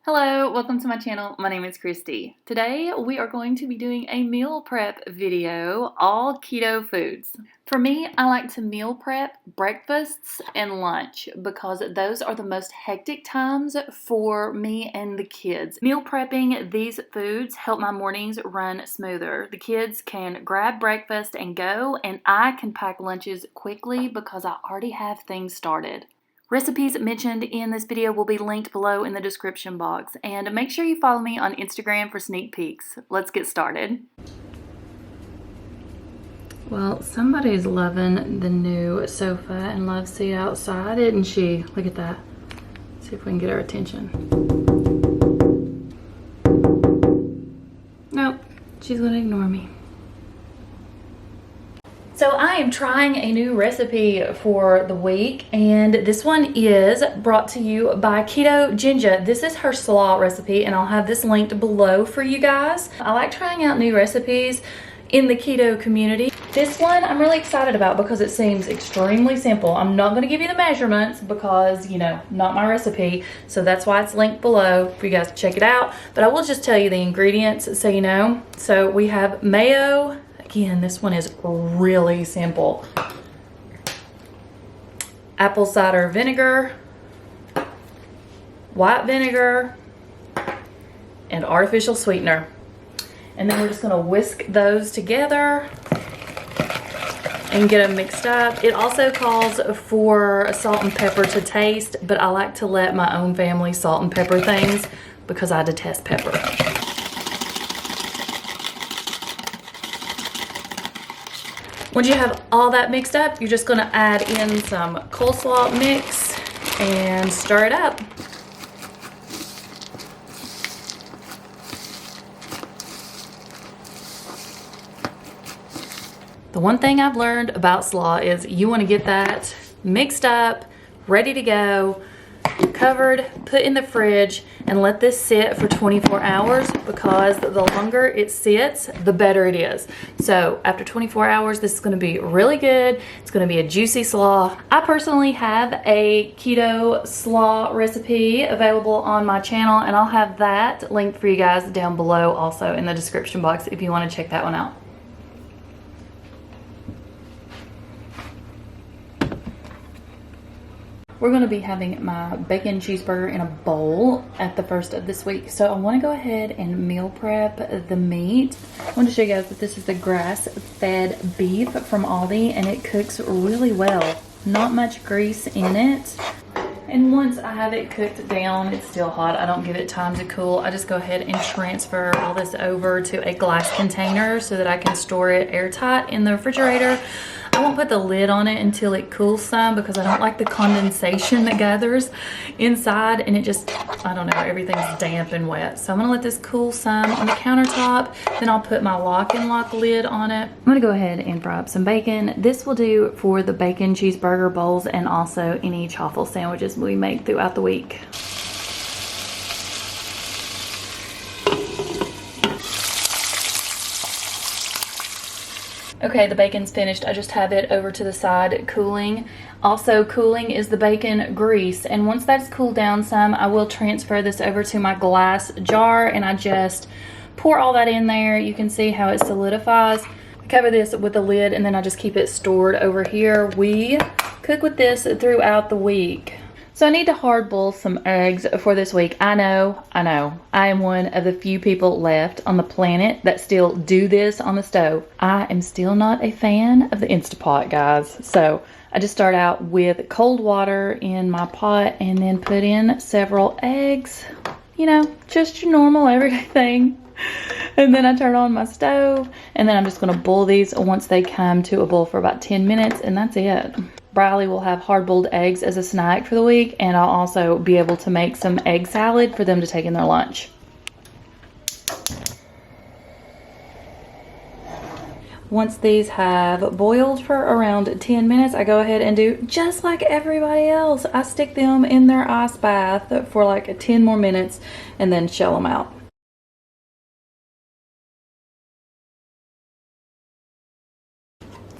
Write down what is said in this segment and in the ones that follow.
Hello, welcome to my channel. My name is Kristi. Today we are going to be doing a meal prep video, all keto foods. For me, I like to meal prep breakfasts and lunch because those are the most hectic times for me and the kids. Meal prepping these foods help my mornings run smoother. The kids can grab breakfast and go, and I can pack lunches quickly because I already have things started. Recipes mentioned in this video will be linked below in the description box, and make sure you follow me on Instagram for sneak peeks. Let's get started. Well, somebody's loving the new sofa and love seat outside, isn't she? Look at that. Let's see if we can get her attention. Nope, she's gonna ignore me. So I am trying a new recipe for the week, and this one is brought to you by Ketoginja. This is her slaw recipe, and I'll have this linked below for you guys. I like trying out new recipes in the keto community. This one I'm really excited about because it seems extremely simple. I'm not going to give you the measurements because, you know, not my recipe, so that's why it's linked below for you guys to check it out. But I will just tell you the ingredients so you know. So we have mayo. Again, this one is really simple. Apple cider vinegar, white vinegar, and artificial sweetener. And then we're just gonna whisk those together and get them mixed up. It also calls for salt and pepper to taste, but I like to let my own family salt and pepper things because I detest pepper. Once you have all that mixed up, you're just gonna add in some coleslaw mix and stir it up. The one thing I've learned about slaw is you wanna get that mixed up, ready to go, covered, put in the fridge, and let this sit for 24 hours because the longer it sits, the better it is. So after 24 hours, this is gonna be really good. It's gonna be a juicy slaw. I personally have a keto slaw recipe available on my channel, and I'll have that linked for you guys down below also in the description box if you wanna check that one out. We're going to be having my bacon cheeseburger in a bowl at the first of this week. So I want to go ahead and meal prep the meat. I want to show you guys that this is the grass-fed beef from Aldi, and it cooks really well. Not much grease in it. And once I have it cooked down, it's still hot. I don't give it time to cool. I just go ahead and transfer all this over to a glass container so that I can store it airtight in the refrigerator. I won't put the lid on it until it cools some because I don't like the condensation that gathers inside, and it just, I don't know, everything's damp and wet. So I'm gonna let this cool some on the countertop. Then I'll put my lock and lock lid on it. I'm gonna go ahead and fry up some bacon. This will do for the bacon cheeseburger bowls and also any chaffle sandwiches we make throughout the week. Okay, the bacon's finished. I just have it over to the side cooling. Also cooling is the bacon grease. And once that's cooled down some, I will transfer this over to my glass jar, and I just pour all that in there. You can see how it solidifies. Cover this with a lid, and then I just keep it stored over here. We cook with this throughout the week. So I need to hard boil some eggs for this week. I know. I am one of the few people left on the planet that still do this on the stove. I am still not a fan of the Instapot, guys. So I just start out with cold water in my pot and then put in several eggs. You know, just your normal everyday thing. And then I turn on my stove, and then I'm just gonna boil these once they come to a boil for about 10 minutes, and that's it. Briley will have hard-boiled eggs as a snack for the week, and I'll also be able to make some egg salad for them to take in their lunch. Once these have boiled for around 10 minutes, I go ahead and do just like everybody else. I stick them in their ice bath for like 10 more minutes and then shell them out.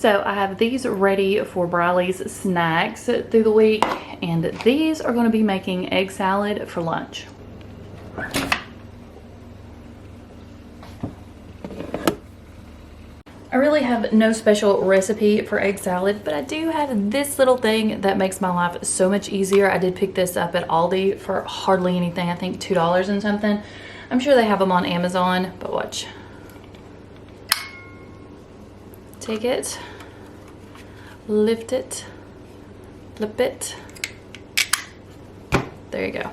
So I have these ready for Briley's snacks through the week, and these are going to be making egg salad for lunch. I really have no special recipe for egg salad, but I do have this little thing that makes my life so much easier. I did pick this up at Aldi for hardly anything. I think $2 and something. I'm sure they have them on Amazon, but watch. Take it, lift it, flip it. There you go.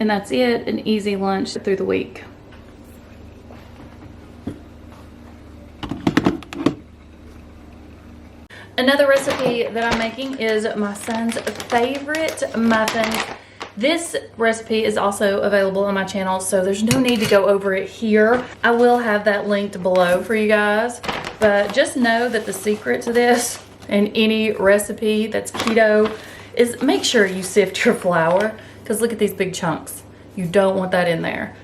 And that's it, an easy lunch through the week. Another recipe that I'm making is my son's favorite muffins. This recipe is also available on my channel, so there's no need to go over it here. I will have that linked below for you guys, but just know that the secret to this and any recipe that's keto is make sure you sift your flour, because look at these big chunks. You don't want that in there.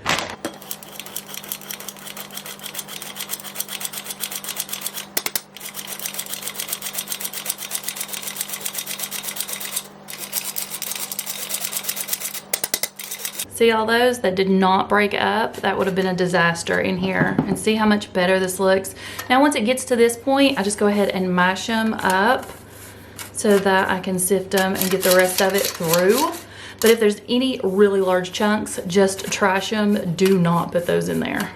See all those that did not break up? That would have been a disaster in here. And see how much better this looks. Now once it gets to this point, I just go ahead and mash them up so that I can sift them and get the rest of it through. But if there's any really large chunks, just trash them. Do not put those in there.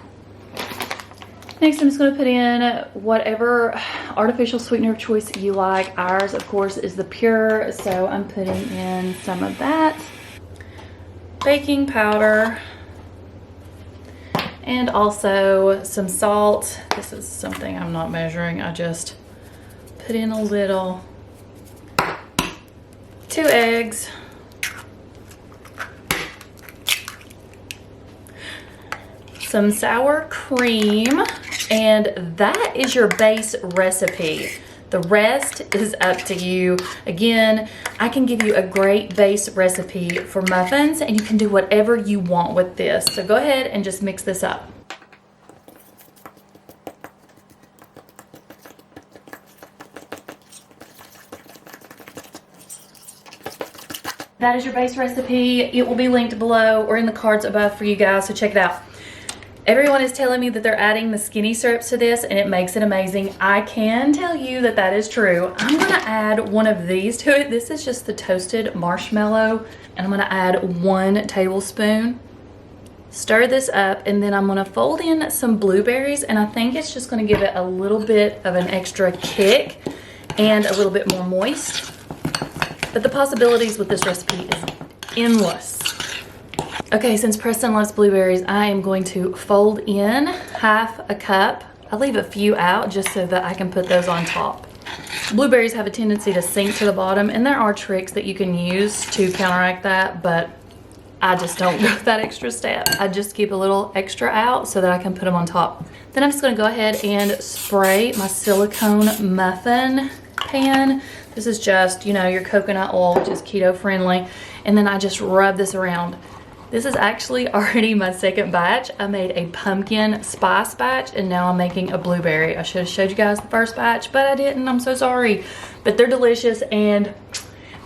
Next, I'm just going to put in whatever artificial sweetener of choice you like. Ours, of course, is the pure, so I'm putting in some of that. Baking powder. And also some salt. This is something I'm not measuring. I just put in a little. 2 eggs. Some sour cream, and that is your base recipe. The rest is up to you. Again, I can give you a great base recipe for muffins, and you can do whatever you want with this. So go ahead and just mix this up. That is your base recipe. It will be linked below or in the cards above for you guys, so check it out. Everyone is telling me that they're adding the skinny syrups to this and it makes it amazing. I can tell you that that is true. I'm gonna add one of these to it. This is just the toasted marshmallow, and I'm gonna add 1 tablespoon. Stir this up, and then I'm gonna fold in some blueberries, and I think it's just gonna give it a little bit of an extra kick and a little bit more moist. But the possibilities with this recipe is endless. Okay, since Preston loves blueberries, I am going to fold in 1/2 a cup. I leave a few out just so that I can put those on top. Blueberries have a tendency to sink to the bottom, and there are tricks that you can use to counteract that, but I just don't go that extra step. I just keep a little extra out so that I can put them on top. Then I'm just gonna go ahead and spray my silicone muffin pan. This is just, you know, your coconut oil, which is keto friendly. And then I just rub this around. This is actually already my 2nd batch. I made a pumpkin spice batch, and now I'm making a blueberry. I should have showed you guys the 1st batch, but I didn't. I'm so sorry. But they're delicious, and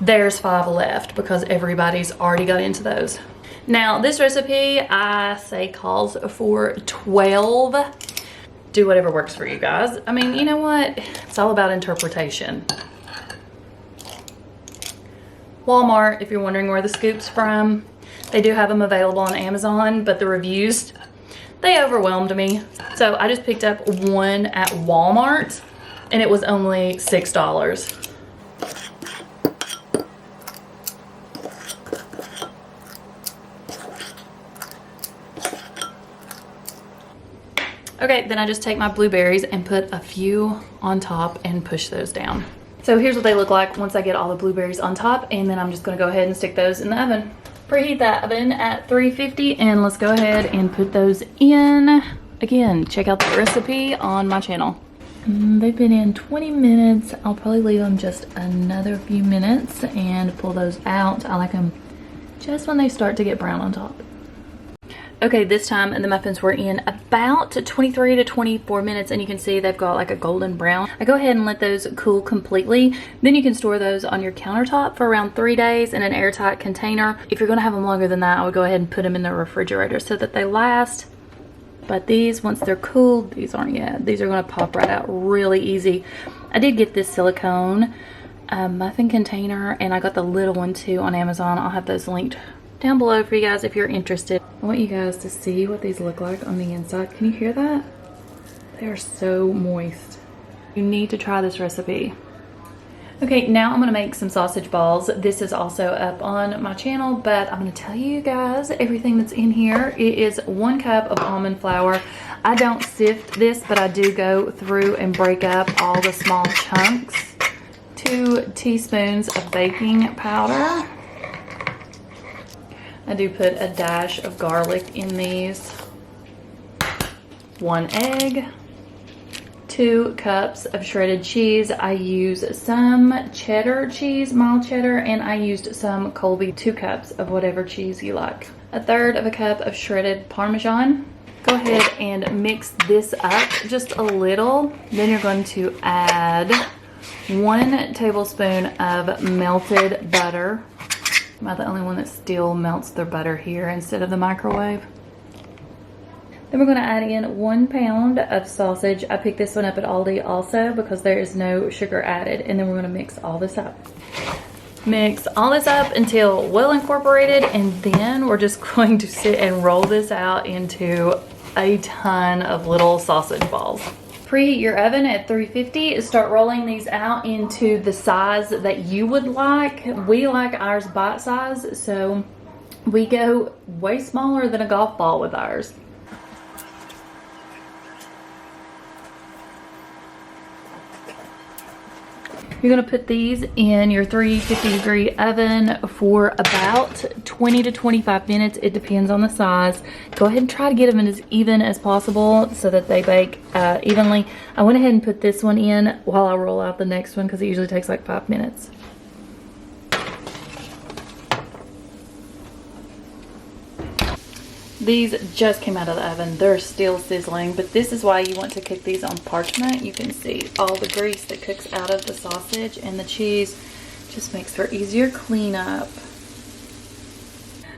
there's 5 left because everybody's already got into those. Now, this recipe, I say, calls for 12. Do whatever works for you guys. I mean, you know what? It's all about interpretation. Walmart, if you're wondering where the scoop's from, they do have them available on Amazon, but the reviews, they overwhelmed me. So I just picked up one at Walmart, and it was only $6. Okay, then I just take my blueberries and put a few on top and push those down. So here's what they look like once I get all the blueberries on top, and then I'm just gonna go ahead and stick those in the oven. Preheat that oven at 350, and let's go ahead and put those in. Again, check out the recipe on my channel. They've been in 20 minutes. I'll probably leave them just another few minutes and pull those out. I like them just when they start to get brown on top. Okay, this time the muffins were in about 23 to 24 minutes, and you can see they've got like a golden brown. I go ahead and let those cool completely. Then you can store those on your countertop for around 3 days in an airtight container. If you're gonna have them longer than that, I would go ahead and put them in the refrigerator so that they last. But these, once they're cooled, these aren't yet. These are gonna pop right out really easy. I did get this silicone muffin container, and I got the little one too on Amazon. I'll have those linked down below for you guys if you're interested. I want you guys to see what these look like on the inside. Can you hear that? They are so moist. You need to try this recipe. Okay, now I'm gonna make some sausage balls. This is also up on my channel, but I'm gonna tell you guys everything that's in here. It is 1 cup of almond flour. I don't sift this, but I do go through and break up all the small chunks. 2 teaspoons of baking powder. I do put a dash of garlic in these. 1 egg. 2 cups of shredded cheese. I use some cheddar cheese, mild cheddar, and I used some Colby. 2 cups of whatever cheese you like. 1/3 of a cup of shredded Parmesan. Go ahead and mix this up just a little. Then you're going to add 1 tablespoon of melted butter. Am I the only one that still melts their butter here instead of the microwave? Then we're going to add in 1 pound of sausage. I picked this one up at Aldi also because there is no sugar added. And then we're going to mix all this up. Mix all this up until well incorporated, and then we're just going to sit and roll this out into a ton of little sausage balls. Preheat your oven at 350. Start rolling these out into the size that you would like. We like ours bite size, so we go way smaller than a golf ball with ours. You're gonna put these in your 350-degree oven for about 20 to 25 minutes. It depends on the size. Go ahead and try to get them as even as possible so that they bake evenly. I went ahead and put this one in while I roll out the next one because it usually takes like 5 minutes. These just came out of the oven. They're still sizzling, but this is why you want to cook these on parchment. You can see all the grease that cooks out of the sausage, and the cheese just makes for easier cleanup.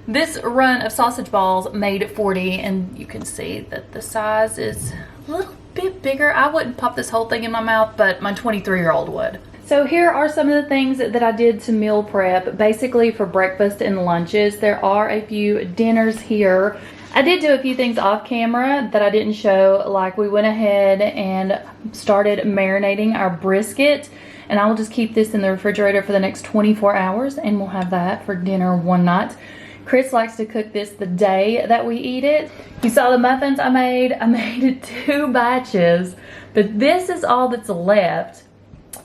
This run of sausage balls made 40, and you can see that the size is a little bit bigger. I wouldn't pop this whole thing in my mouth, but my 23-year-old would. So here are some of the things that I did to meal prep, basically for breakfast and lunches. There are a few dinners here. I did do a few things off camera that I didn't show, like we went ahead and started marinating our brisket, and I will just keep this in the refrigerator for the next 24 hours, and we'll have that for dinner one night. Chris likes to cook this the day that we eat it. You saw the muffins I made 2 batches, but this is all that's left.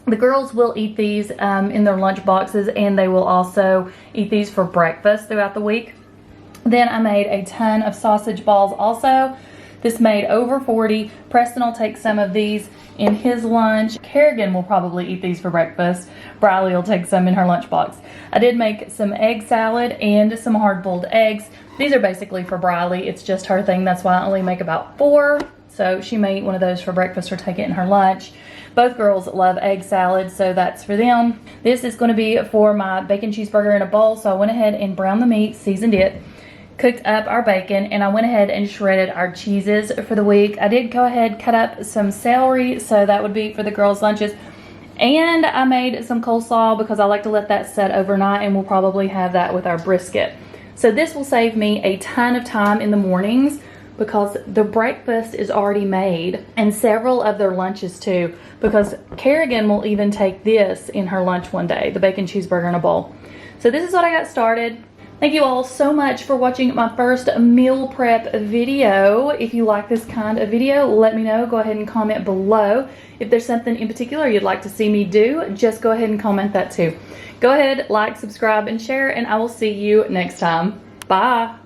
The girls will eat these in their lunch boxes, and they will also eat these for breakfast throughout the week. Then I made a ton of sausage balls also. This made over 40. Preston will take some of these in his lunch. Kerrigan will probably eat these for breakfast. Briley will take some in her lunchbox. I did make some egg salad and some hard-boiled eggs. These are basically for Briley. It's just her thing. That's why I only make about 4. So she may eat one of those for breakfast or take it in her lunch. Both girls love egg salad, so that's for them. This is going to be for my bacon cheeseburger in a bowl. So I went ahead and browned the meat, seasoned it, cooked up our bacon, and I went ahead and shredded our cheeses for the week. I did go ahead, cut up some celery, so that would be for the girls' lunches. And I made some coleslaw because I like to let that set overnight, and we'll probably have that with our brisket. So this will save me a ton of time in the mornings because the breakfast is already made, and several of their lunches too, because Kerrigan will even take this in her lunch one day, the bacon cheeseburger in a bowl. So this is what I got started. Thank you all so much for watching my first meal prep video. If you like this kind of video, let me know. Go ahead and comment below. If there's something in particular you'd like to see me do, just go ahead and comment that too. Go ahead, like, subscribe, and share, and I will see you next time. Bye.